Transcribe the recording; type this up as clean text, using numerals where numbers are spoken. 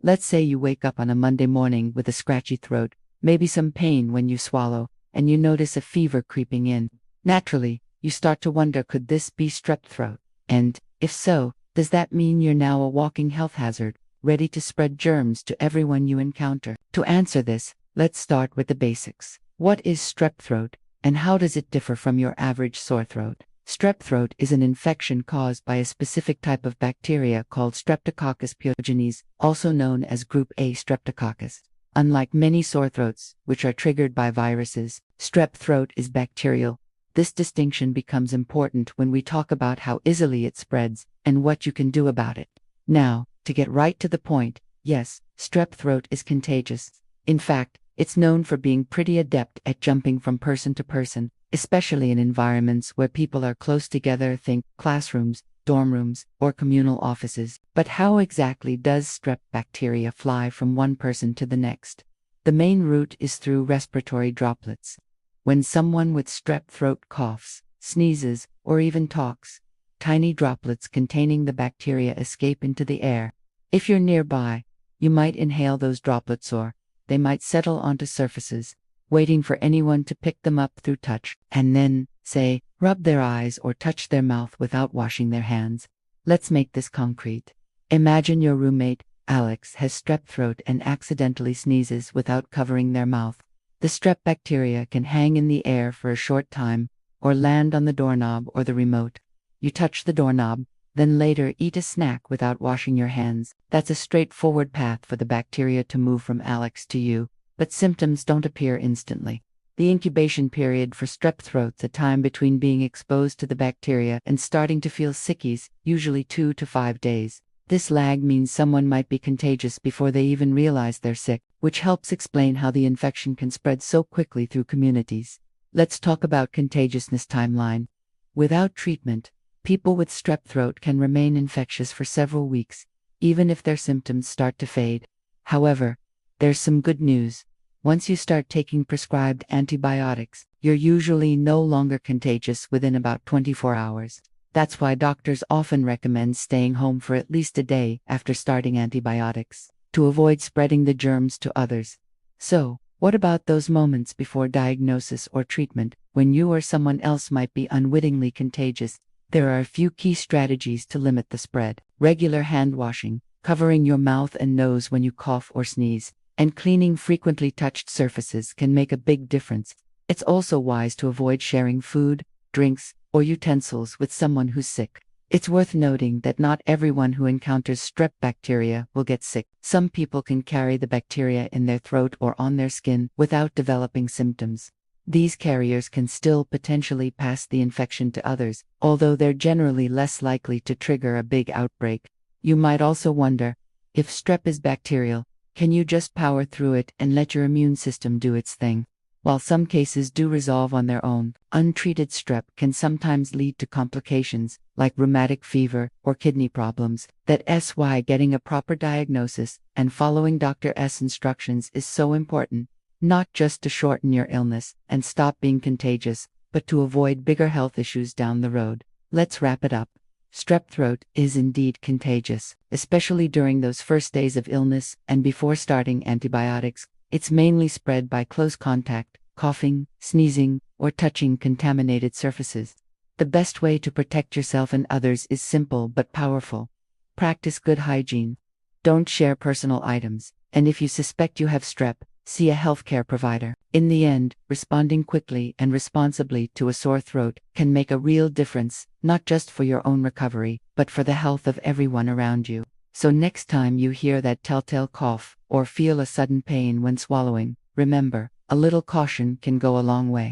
Let's say you wake up on a Monday morning with a scratchy throat, maybe some pain when you swallow, and you notice a fever creeping in. Naturally, you start to wonder, could this be strep throat? And, if so, does that mean you're now a walking health hazard, ready to spread germs to everyone you encounter? To answer this, let's start with the basics. What is strep throat, and how does it differ from your average sore throat? Strep throat is an infection caused by a specific type of bacteria called Streptococcus pyogenes, also known as Group A Streptococcus. Unlike many sore throats, which are triggered by viruses, strep throat is bacterial. This distinction becomes important when we talk about how easily it spreads and what you can do about it. Now, to get right to the point, yes, strep throat is contagious. In fact, it's known for being pretty adept at jumping from person to person, especially in environments where people are close together, think classrooms, dorm rooms, or communal offices. But how exactly does strep bacteria fly from one person to the next? The main route is through respiratory droplets. When someone with strep throat coughs, sneezes, or even talks, tiny droplets containing the bacteria escape into the air. If you're nearby, you might inhale those droplets, or they might settle onto surfaces, waiting for anyone to pick them up through touch, and then, say, rub their eyes or touch their mouth without washing their hands. Let's make this concrete. Imagine your roommate, Alex, has strep throat and accidentally sneezes without covering their mouth. The strep bacteria can hang in the air for a short time, or land on the doorknob or the remote. You touch the doorknob, then later eat a snack without washing your hands. That's a straightforward path for the bacteria to move from Alex to you, but symptoms don't appear instantly. The incubation period for strep throat's the time between being exposed to the bacteria and starting to feel sickies, usually 2 to 5 days. This lag means someone might be contagious before they even realize they're sick, which helps explain how the infection can spread so quickly through communities. Let's talk about contagiousness timeline. Without treatment, people with strep throat can remain infectious for several weeks, even if their symptoms start to fade. However, there's some good news. Once you start taking prescribed antibiotics, you're usually no longer contagious within about 24 hours. That's why doctors often recommend staying home for at least a day after starting antibiotics, to avoid spreading the germs to others. So, what about those moments before diagnosis or treatment, when you or someone else might be unwittingly contagious? There are a few key strategies to limit the spread. Regular hand washing, covering your mouth and nose when you cough or sneeze, and cleaning frequently touched surfaces can make a big difference. It's also wise to avoid sharing food, drinks, or utensils with someone who's sick. It's worth noting that not everyone who encounters strep bacteria will get sick. Some people can carry the bacteria in their throat or on their skin without developing symptoms. These carriers can still potentially pass the infection to others, although they're generally less likely to trigger a big outbreak. You might also wonder, if strep is bacterial, can you just power through it and let your immune system do its thing? While some cases do resolve on their own, untreated strep can sometimes lead to complications, like rheumatic fever or kidney problems. That's why getting a proper diagnosis and following Dr. S' instructions is so important, not just to shorten your illness and stop being contagious, but to avoid bigger health issues down the road. Let's wrap it up. Strep throat is indeed contagious, especially during those first days of illness and before starting antibiotics. It's mainly spread by close contact, coughing, sneezing, or touching contaminated surfaces. The best way to protect yourself and others is simple but powerful. Practice good hygiene. Don't share personal items, and if you suspect you have strep, see a healthcare provider. In the end, responding quickly and responsibly to a sore throat can make a real difference, not just for your own recovery, but for the health of everyone around you. So next time you hear that telltale cough, or feel a sudden pain when swallowing, remember, a little caution can go a long way.